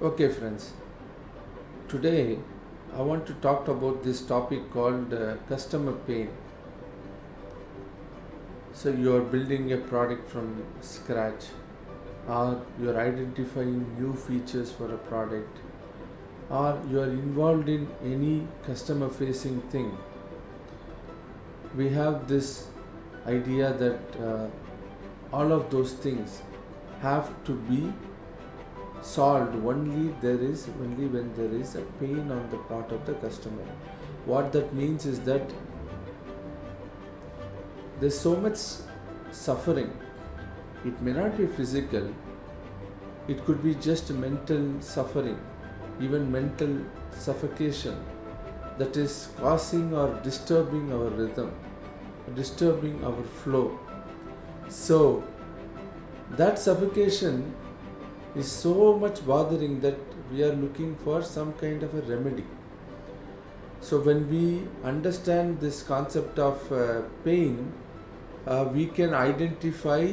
Okay, friends, today I want to talk about this topic called customer pain. So, you are building a product from scratch, or you are identifying new features for a product, or you are involved in any customer facing thing. We have this idea that all of those things have to be solved only when there is a pain on the part of the customer. What that means is that there's so much suffering. It may not be physical, it could be just mental suffering, even mental suffocation that is causing or disturbing our rhythm, disturbing our flow. So, that suffocation is so much bothering that we are looking for some kind of a remedy. So, when we understand this concept of pain, we can identify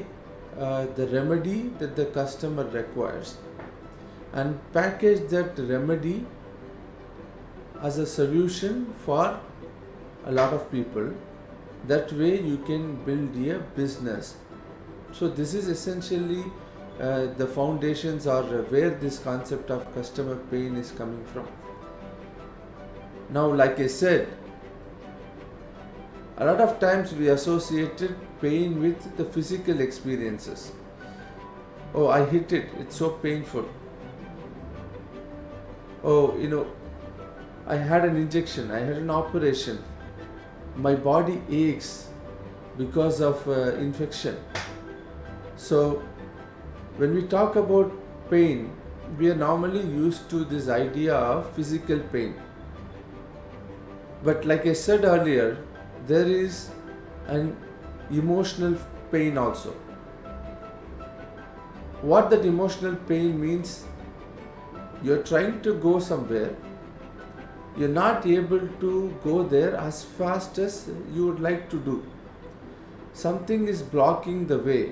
the remedy that the customer requires and package that remedy as a solution for a lot of people. That way, you can build a business. So, this is essentially the foundations or where this concept of customer pain is coming from. Now, like I said, a lot of times we associated pain with the physical experiences. Oh, I hit it, it's so painful. Oh, I had an injection, I had an operation, my body aches because of infection. So, when we talk about pain, we are normally used to this idea of physical pain. But like I said earlier, there is an emotional pain also. What that emotional pain means, you're trying to go somewhere, you're not able to go there as fast as you would like to do. Something is blocking the way,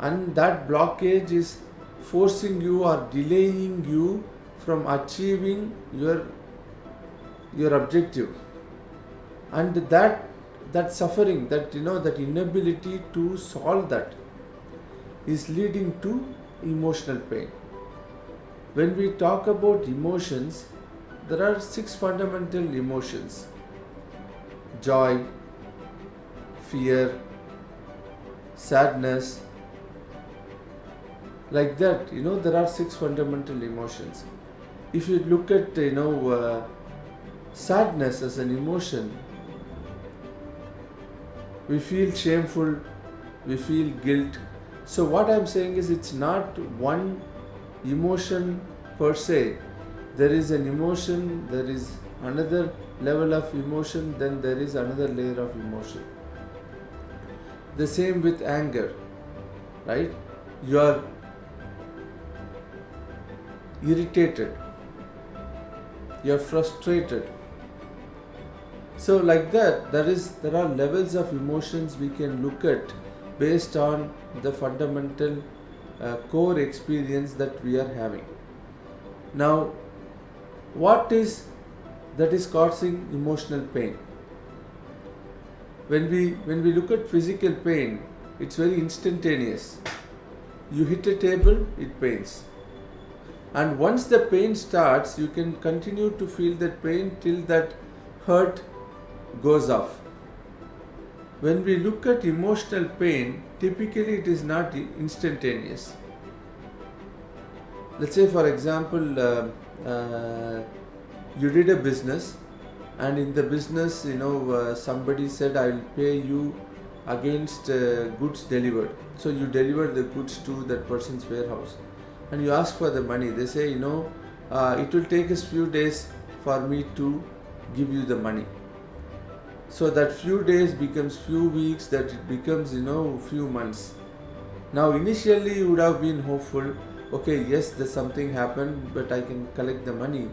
and that blockage is forcing you or delaying you from achieving your objective. And that suffering, that inability to solve that is leading to emotional pain. When we talk about emotions, there are 6 fundamental emotions: joy, fear, sadness. Like that, there are 6 fundamental emotions. If you look at sadness as an emotion, we feel shameful, we feel guilt. So what I'm saying is, it's not one emotion per se. There is an emotion, there is another level of emotion, then there is another layer of emotion. The same with anger, right? You are irritated, you are frustrated. So like that, there are levels of emotions we can look at based on the fundamental core experience that we are having. Now, what is that is causing emotional pain? When we look at physical pain, it's very instantaneous. You hit a table, it pains. And once the pain starts, you can continue to feel that pain till that hurt goes off. When we look at emotional pain, typically it is not instantaneous. Let's say, for example, you did a business, and in the business, somebody said, "I'll pay you against goods delivered." So you deliver the goods to that person's warehouse, and you ask for the money. They say, it will take us few days for me to give you the money. So that few days becomes few weeks, that it becomes, few months. Now initially you would have been hopeful, okay, yes, there's something happened, but I can collect the money.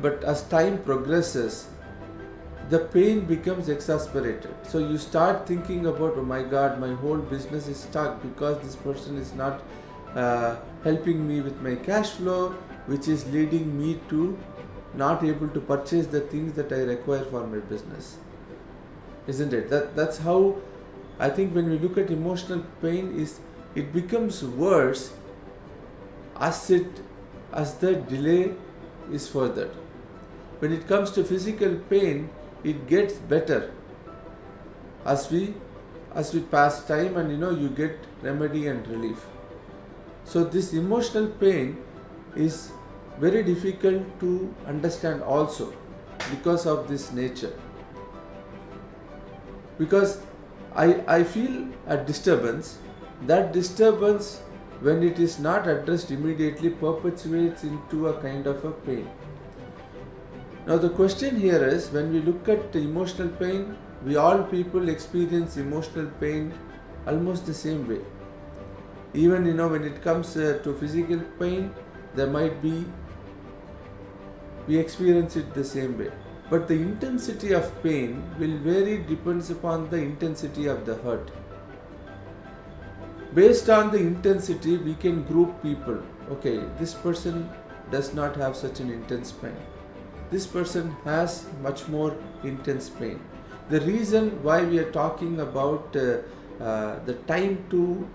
But as time progresses, the pain becomes exasperated. So you start thinking about, oh my God, my whole business is stuck because this person is not helping me with my cash flow, which is leading me to not able to purchase the things that I require for my business. Isn't it? That's how I think when we look at emotional pain, it becomes worse as the delay is furthered. When it comes to physical pain, it gets better as we pass time, and you get remedy and relief. So this emotional pain is very difficult to understand also because of this nature. Because I feel a disturbance. That disturbance, when it is not addressed immediately, perpetuates into a kind of a pain. Now the question here is, when we look at emotional pain, we all people experience emotional pain almost the same way. Even when it comes to physical pain, there might be, we experience it the same way. But the intensity of pain will vary, depends upon the intensity of the hurt. Based on the intensity, we can group people. Okay, this person does not have such an intense pain. This person has much more intense pain. The reason why we are talking about the time to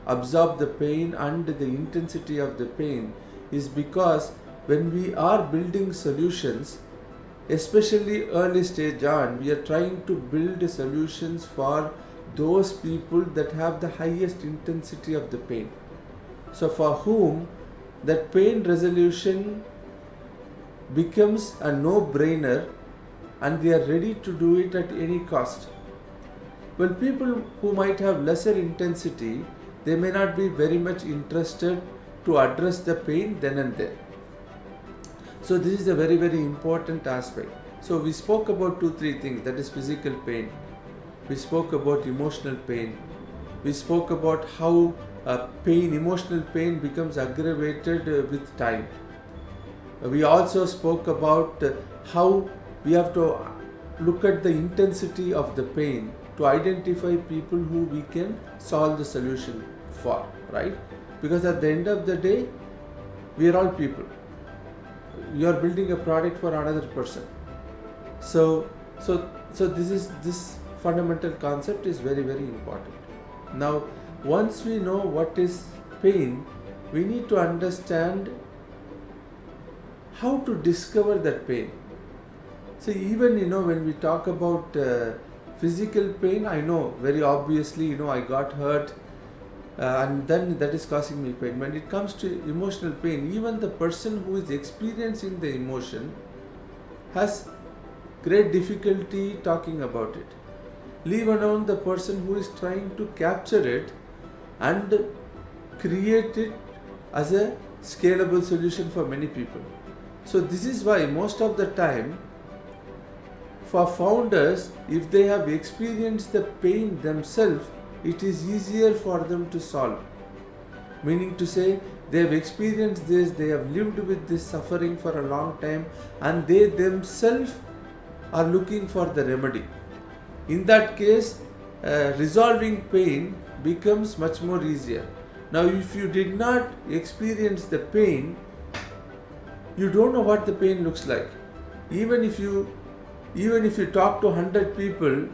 absorb the pain and the intensity of the pain is because when we are building solutions, especially early stage on, we are trying to build solutions for those people that have the highest intensity of the pain. So for whom that pain resolution becomes a no-brainer and they are ready to do it at any cost. When people who might have lesser intensity, they may not be very much interested to address the pain then and there. So this is a very, very important aspect. So we spoke about 2-3 things, that is physical pain. We spoke about emotional pain. We spoke about how emotional pain becomes aggravated with time. We also spoke about how we have to look at the intensity of the pain to identify people who we can solve the solution for, right? Because at the end of the day, we are all people. You are building a product for another person. So this fundamental concept is very, very important. Now, once we know what is pain, we need to understand how to discover that pain. So even when we talk about physical pain, I know very obviously I got hurt and then that is causing me pain. When it comes to emotional pain, even the person who is experiencing the emotion has great difficulty talking about it. Leave alone the person who is trying to capture it and create it as a scalable solution for many people. So this is why most of the time for founders, if they have experienced the pain themselves, it is easier for them to solve. Meaning to say, they have experienced this, they have lived with this suffering for a long time, and they themselves are looking for the remedy. In that case, resolving pain becomes much more easier. Now, if you did not experience the pain, you don't know what the pain looks like. Even if you talk to 100 people,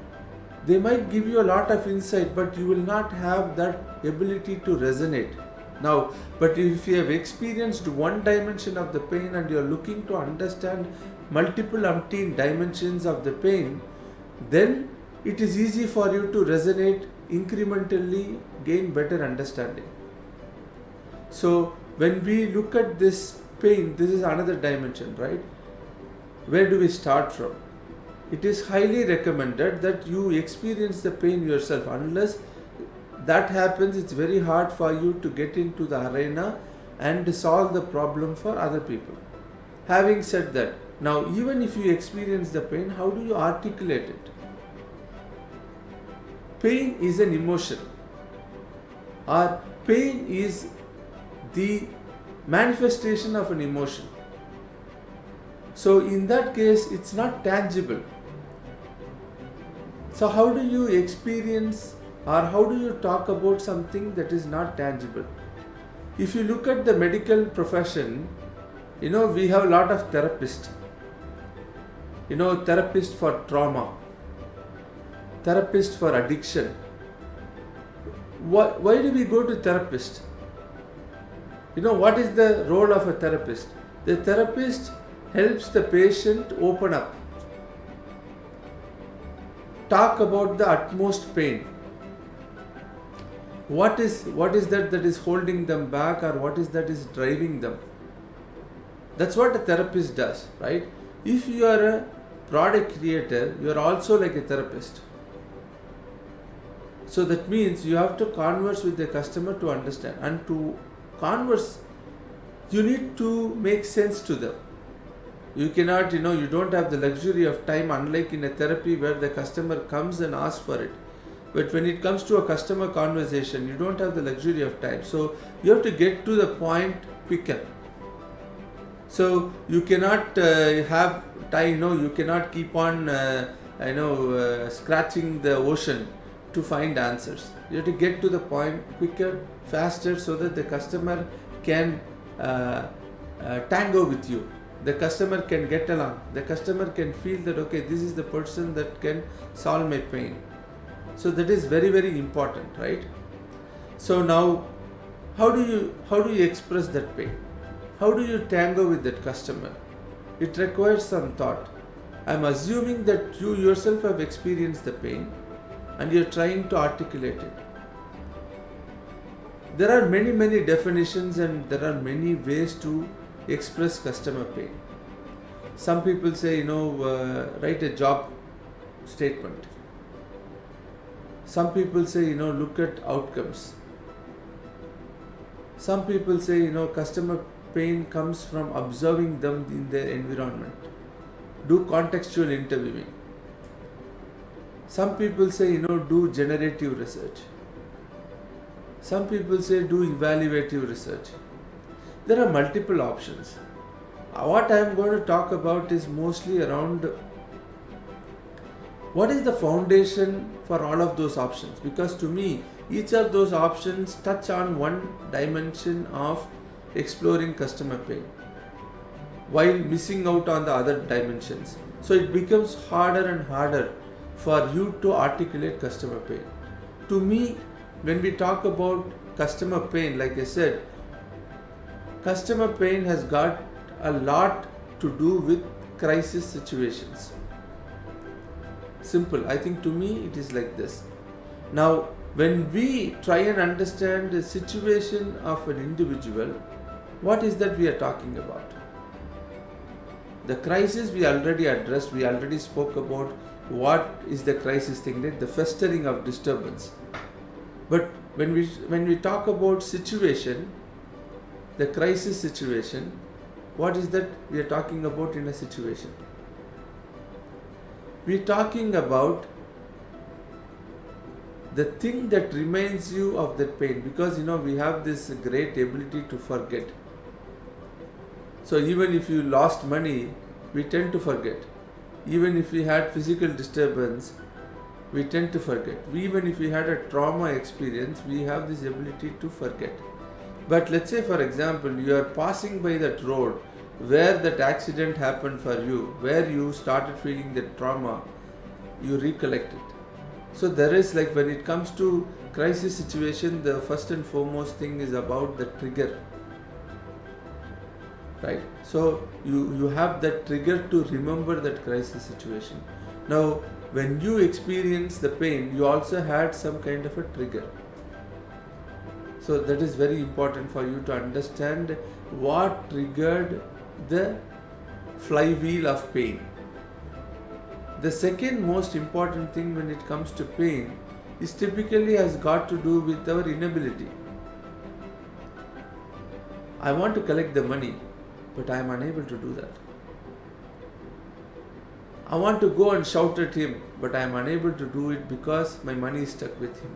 they might give you a lot of insight, but you will not have that ability to resonate. Now, but if you have experienced one dimension of the pain and you are looking to understand multiple umpteen dimensions of the pain, then it is easy for you to resonate, incrementally gain better understanding. So when we look at this pain, this is another dimension, right? Where do we start from? It is highly recommended that you experience the pain yourself. Unless that happens, it's very hard for you to get into the arena and solve the problem for other people. Having said that, now even if you experience the pain, how do you articulate it? Pain is an emotion, or pain is the manifestation of an emotion. So in that case, it's not tangible. So how do you experience or how do you talk about something that is not tangible? If you look at the medical profession, We have a lot of therapists. Therapist for trauma, therapist for addiction. Why do we go to therapist? What is the role of a therapist? The therapist helps the patient open up, talk about the utmost pain. What is that is holding them back, or what is that is driving them? That's what a therapist does, right? If you are a product creator, you are also like a therapist. So that means you have to converse with the customer to understand, and to converse, you need to make sense to them. You cannot, you don't have the luxury of time, unlike in a therapy where the customer comes and asks for it. But when it comes to a customer conversation, you don't have the luxury of time. So you have to get to the point quicker. So you cannot have time, you cannot keep on, scratching the ocean to find answers. You have to get to the point quicker, faster, so that the customer can tango with you. The customer can get along. The customer can feel that, okay, this is the person that can solve my pain. So that is very, very important, right? So now, how do you express that pain? How do you tango with that customer? It requires some thought. I'm assuming that you yourself have experienced the pain and you're trying to articulate it. There are many, many definitions, and there are many ways to express customer pain. Some people say, write a job statement. Some people say, look at outcomes. Some people say, customer pain comes from observing them in their environment. Do contextual interviewing. Some people say, do generative research. Some people say, do evaluative research. There are multiple options. What I am going to talk about is mostly around what is the foundation for all of those options, because to me, each of those options touch on one dimension of exploring customer pain while missing out on the other dimensions. So it becomes harder and harder for you to articulate customer pain. To me, when we talk about customer pain, like I said, customer pain has got a lot to do with crisis situations. Simple. I think to me it is like this. Now, when we try and understand the situation of an individual, what is that we are talking about? The crisis we already addressed, we already spoke about what is the crisis thing, right? The festering of disturbance. But when we talk about situation, the crisis situation, what is that we are talking about in a situation? We are talking about the thing that reminds you of that pain, because we have this great ability to forget. So even if you lost money, we tend to forget. Even if we had physical disturbance, we tend to forget. Even if we had a trauma experience, we have this ability to forget. But let's say, for example, you are passing by that road where that accident happened for you, where you started feeling that trauma, you recollect it. So there is, like, when it comes to crisis situation, the first and foremost thing is about the trigger, right? So you have that trigger to remember that crisis situation. Now, when you experience the pain, you also had some kind of a trigger. So that is very important for you to understand what triggered the flywheel of pain. The second most important thing when it comes to pain is typically has got to do with our inability. I want to collect the money, but I am unable to do that. I want to go and shout at him, but I am unable to do it because my money is stuck with him.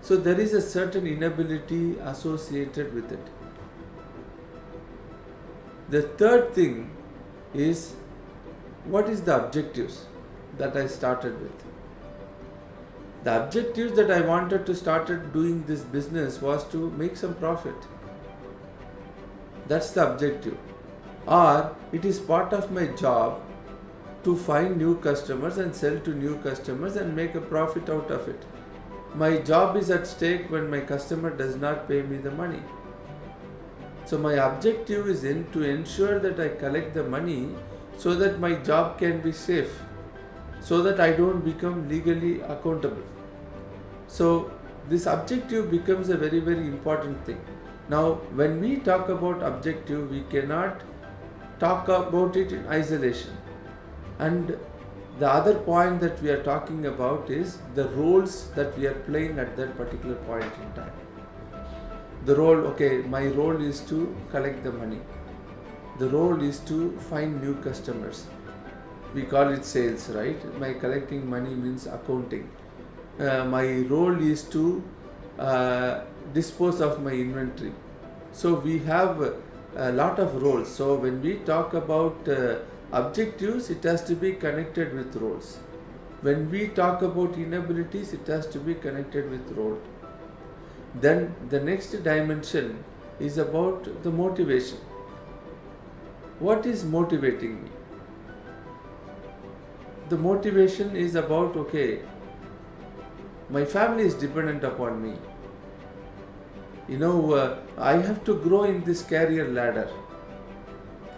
So there is a certain inability associated with it. The third thing is, what is the objectives that I started with? The objectives that I wanted to start doing this business was to make some profit. That's the objective. or it is part of my job to find new customers and sell to new customers and make a profit out of it. My job is at stake when my customer does not pay me the money. So my objective is to ensure that I collect the money so that my job can be safe, so that I don't become legally accountable. So this objective becomes a very, very important thing. Now, when we talk about objective, we cannot talk about it in isolation. And the other point that we are talking about is the roles that we are playing at that particular point in time. The role, okay, my role is to collect the money. The role is to find new customers. We call it sales, right? My collecting money means accounting. My role is to dispose of my inventory. So we have a lot of roles. So when we talk about objectives, it has to be connected with roles. When we talk about inabilities, it has to be connected with role. Then the next dimension is about the motivation. What is motivating me? The motivation is about, okay, my family is dependent upon me. I have to grow in this career ladder.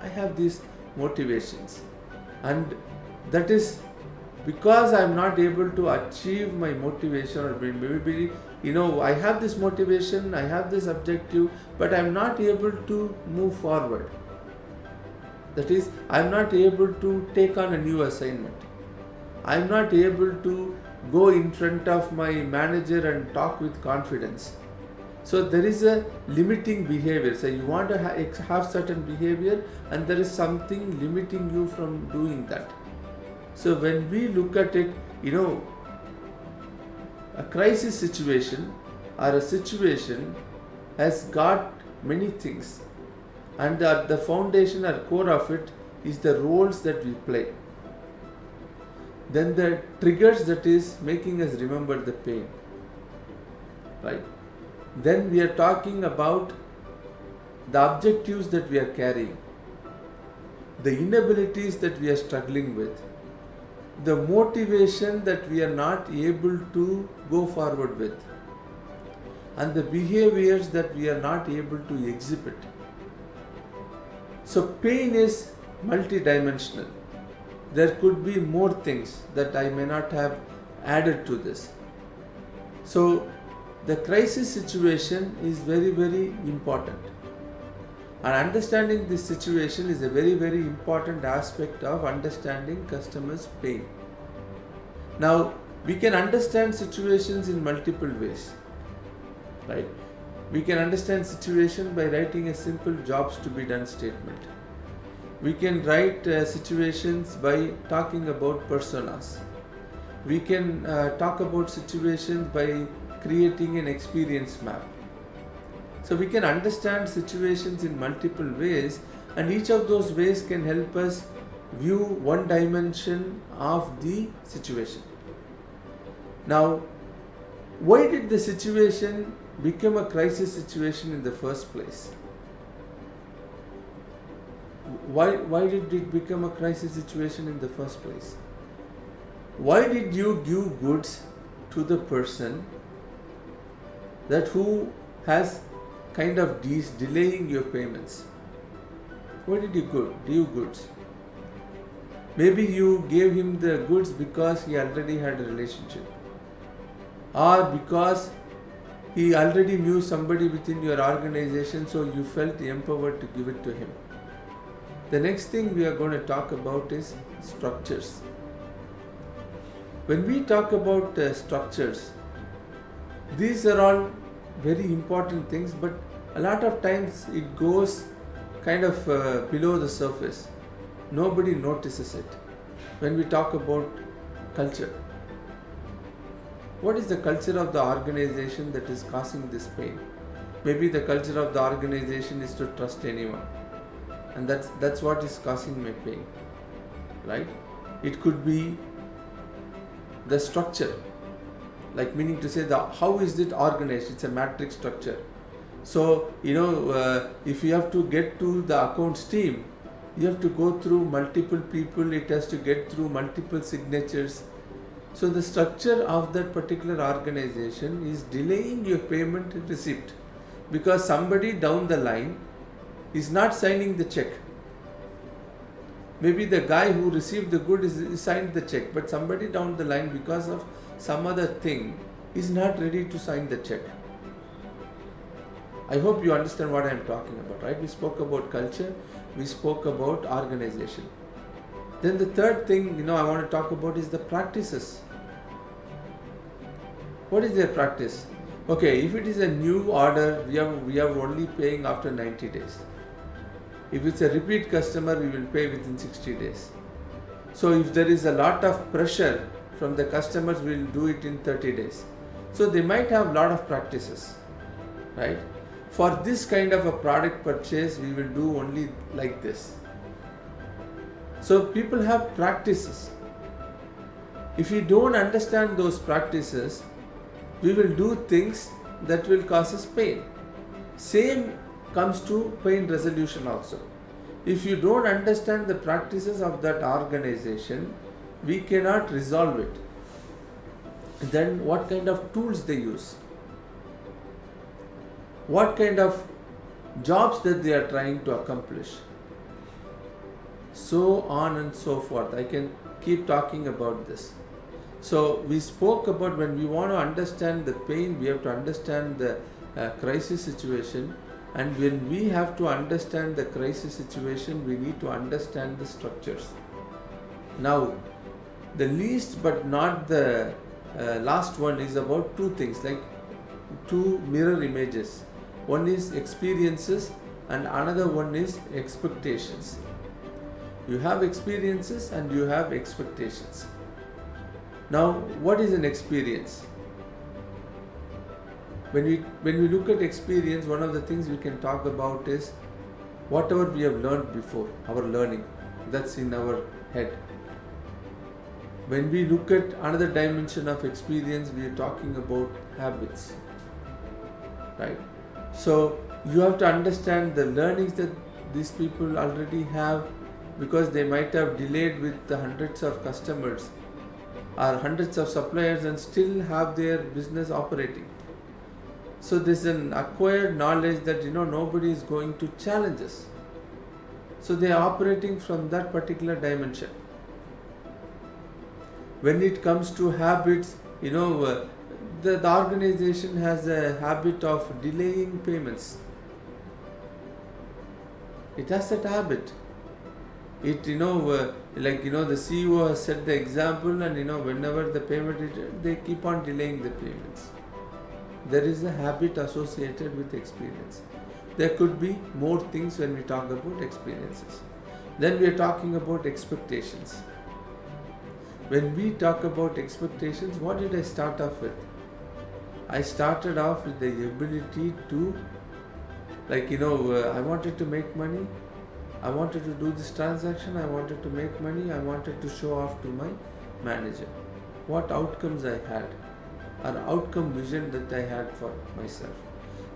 I have these motivations, and that is because I am not able to achieve my motivation, or maybe I have this motivation, I have this objective, but I am not able to move forward. That is, I am not able to take on a new assignment. I am not able to go in front of my manager and talk with confidence. So there is a limiting behavior. So you want to have certain behavior, and there is something limiting you from doing that. So when we look at it, a crisis situation or a situation has got many things, and the foundation or core of it is the roles that we play. Then the triggers that is making us remember the pain, right? Then we are talking about the objectives that we are carrying, the inabilities that we are struggling with, the motivation that we are not able to go forward with, and the behaviors that we are not able to exhibit. So pain is multidimensional. There could be more things that I may not have added to this. So the crisis situation is very, very important. And understanding this situation is a very, very important aspect of understanding customers' pain. Now, we can understand situations in multiple ways, right? We can understand situation by writing a simple jobs to be done statement. We can write situations by talking about personas. We can talk about situations by creating an experience map. So we can understand situations in multiple ways, and each of those ways can help us view one dimension of the situation. Now, why did the situation become a crisis situation in the first place? Why did it become a crisis situation in the first place? Why did you give goods to the person that who has kind of delaying your payments? Why did you give goods? Maybe you gave him the goods because he already had a relationship, or because he already knew somebody within your organization, so you felt empowered to give it to him. The next thing we are going to talk about is structures. When we talk about structures, these are all very important things, but a lot of times it goes kind of below the surface. Nobody notices it. When we talk about culture, what is the culture of the organization that is causing this pain? Maybe the culture of the organization is to trust anyone, and that's what is causing my pain, right? It could be the structure, like meaning to say how is it organized? It's a matrix structure. So if you have to get to the accounts team, You have to go through multiple people, it has to get through multiple signatures. So the structure of that particular organization is delaying your payment receipt because somebody down the line is not signing the check. Maybe the guy who received the good is signed the check, but somebody down the line, because of some other thing, is not ready to sign the check. I hope you understand what I am talking about, right? We spoke about culture, we spoke about organization. Then the third thing, I want to talk about is the practices. What is their practice? Okay, if it is a new order, we are only paying after 90 days. If it's a repeat customer, we will pay within 60 days. So if there is a lot of pressure from the customers, we will do it in 30 days. So they might have a lot of practices, right? For this kind of a product purchase, we will do only like this. So people have practices. If we don't understand those practices, we will do things that will cause us pain. Same comes to pain resolution also. If you don't understand the practices of that organization, we cannot resolve it. Then what kind of tools they use? What kind of jobs that they are trying to accomplish? So on and so forth. I can keep talking about this. So we spoke about when we want to understand the pain, we have to understand the crisis situation. And when we have to understand the crisis situation, we need to understand the structures. Now, the least but not the last one is about two things, like two mirror images. One is experiences and another one is expectations. You have experiences and you have expectations. Now, what is an experience? When we look at experience, one of the things we can talk about is whatever we have learned before, our learning, that's in our head. When we look at another dimension of experience, we are talking about habits, right? So you have to understand the learnings that these people already have, because they might have delayed with the hundreds of customers or hundreds of suppliers and still have their business operating. So there's an acquired knowledge that nobody is going to challenge us. So they are operating from that particular dimension. When it comes to habits, the organization has a habit of delaying payments. It has that habit. It the CEO has set the example, and whenever the payment is, they keep on delaying the payments. There is a habit associated with experience. There could be more things when we talk about experiences. Then we are talking about expectations. When we talk about expectations, what did I start off with? I started off with the ability to, I wanted to make money. I wanted to do this transaction. I wanted to make money. I wanted to show off to my manager what outcomes I had, or outcome vision that I had for myself.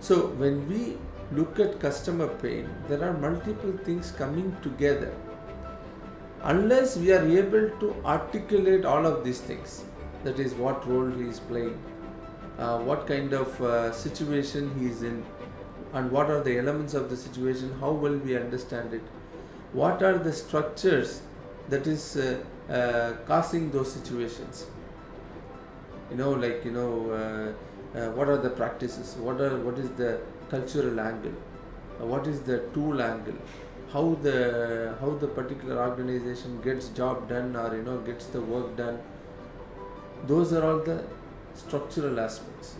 So when we look at customer pain, there are multiple things coming together. Unless we are able to articulate all of these things, that is what role he is playing, what kind of situation he is in, and what are the elements of the situation, how well we understand it, what are the structures that is causing those situations. What are the practices, what is the cultural angle, what is the tool angle, how the particular organization gets job done, or gets the work done. Those are all the structural aspects.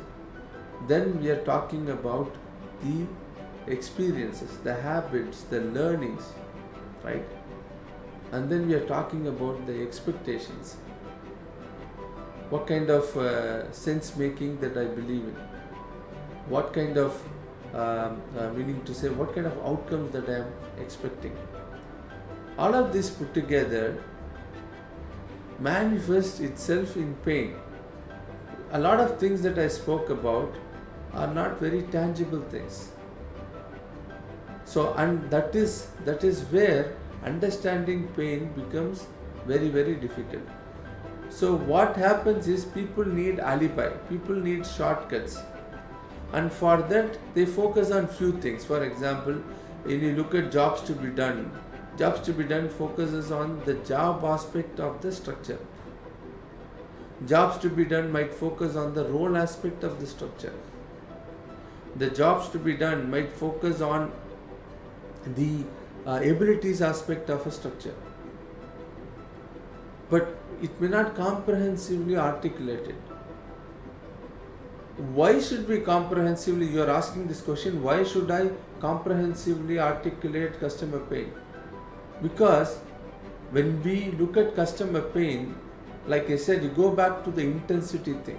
Then we are talking about the experiences, the habits, the learnings, right? And then we are talking about the expectations. What kind of sense making that I believe in, what kind of meaning to say, what kind of outcomes that I am expecting. All of this put together manifests itself in pain. A lot of things that I spoke about are not very tangible things. So, and that is where understanding pain becomes very, very difficult. So what happens is people need alibi, people need shortcuts, and for that they focus on few things. For example, when you look at jobs to be done focuses on the job aspect of the structure. Jobs to be done might focus on the role aspect of the structure. The jobs to be done might focus on the abilities aspect of a structure, but it may not comprehensively articulate it. Why should we comprehensively, you are asking this question, why should I comprehensively articulate customer pain? Because when we look at customer pain, like I said, you go back to the intensity thing.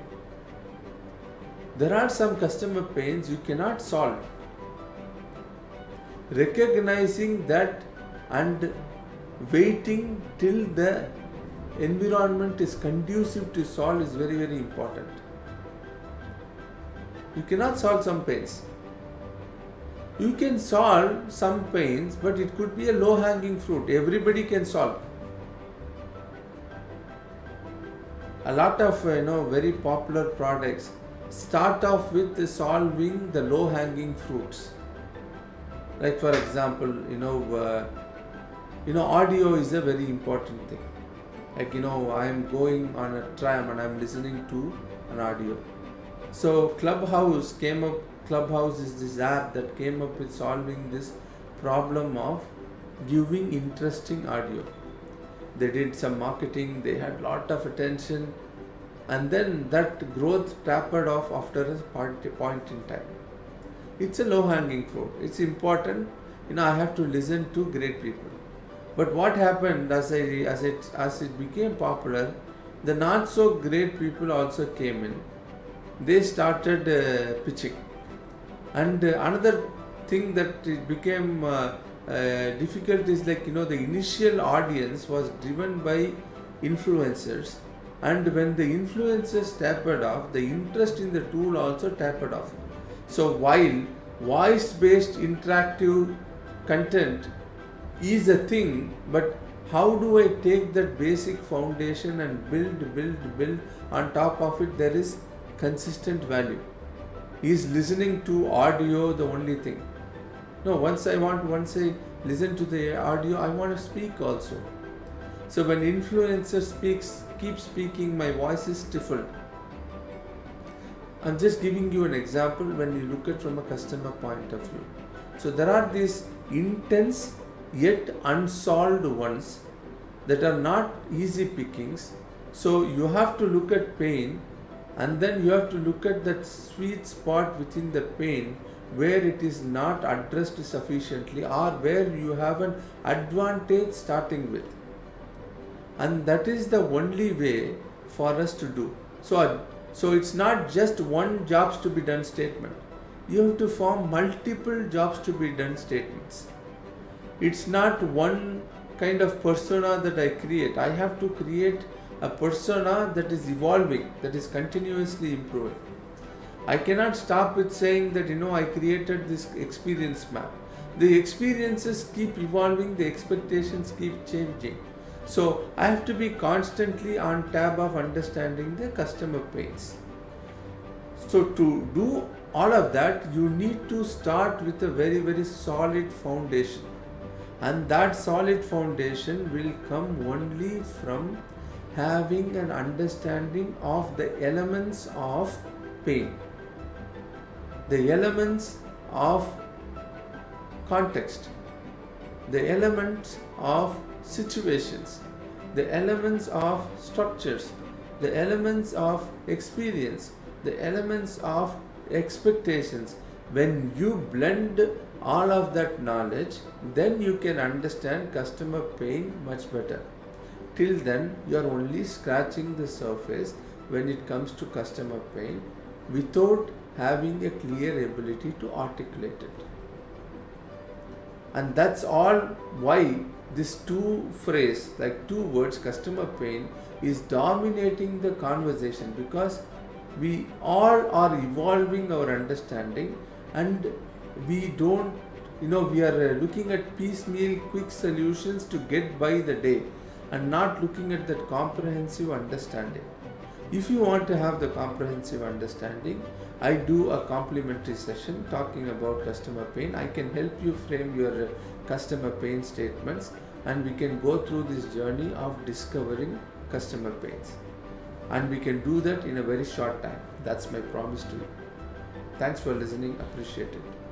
There are some customer pains you cannot solve. Recognizing that and waiting till the environment is conducive to solve is very, very important. You cannot solve some pains. You can solve some pains, but it could be a low-hanging fruit. Everybody can solve. A lot of very popular products start off with solving the low-hanging fruits. Like for example, audio is a very important thing. Like I am going on a tram and I am listening to an audio. So Clubhouse is this app that came up with solving this problem of giving interesting audio. They did some marketing, they had lot of attention, and then that growth tapered off after a point in time. It's a low-hanging fruit. It's important. I have to listen to great people. But what happened as it became popular, the not so great people also came in. They started pitching. And another thing that it became difficult is the initial audience was driven by influencers, and when the influencers tapered off, the interest in the tool also tapered off. So while voice-based interactive content is a thing, but how do I take that basic foundation and build on top of it? There is consistent value. Is listening to audio the only thing? No, once I listen to the audio, I want to speak also. So when influencer keep speaking, my voice is stifled. I'm just giving you an example when you look at from a customer point of view. So there are these intense yet unsolved ones that are not easy pickings. So you have to look at pain, and then you have to look at that sweet spot within the pain where it is not addressed sufficiently, or where you have an advantage starting with. And that is the only way for us to do. So it's not just one jobs to be done statement. You have to form multiple jobs to be done statements. It's not one kind of persona that I create. I have to create a persona that is evolving, that is continuously improving. I cannot stop with saying that I created this experience map. The experiences keep evolving, the expectations keep changing. So I have to be constantly on tab of understanding the customer pains. So to do all of that, you need to start with a very, very solid foundation. And that solid foundation will come only from having an understanding of the elements of pain, the elements of context, the elements of situations, the elements of structures, the elements of experience, the elements of expectations. When you blend all of that knowledge, then you can understand customer pain much better. Till then, you are only scratching the surface when it comes to customer pain without having a clear ability to articulate it. And that's all why this two words, customer pain, is dominating the conversation, because we all are evolving our understanding, and we don't We are looking at piecemeal quick solutions to get by the day and not looking at that comprehensive understanding. If you want to have the comprehensive understanding, I do a complimentary session talking about customer pain. I can help you frame your customer pain statements, and we can go through this journey of discovering customer pains. And we can do that in a very short time. That's my promise to you. Thanks for listening. Appreciate it.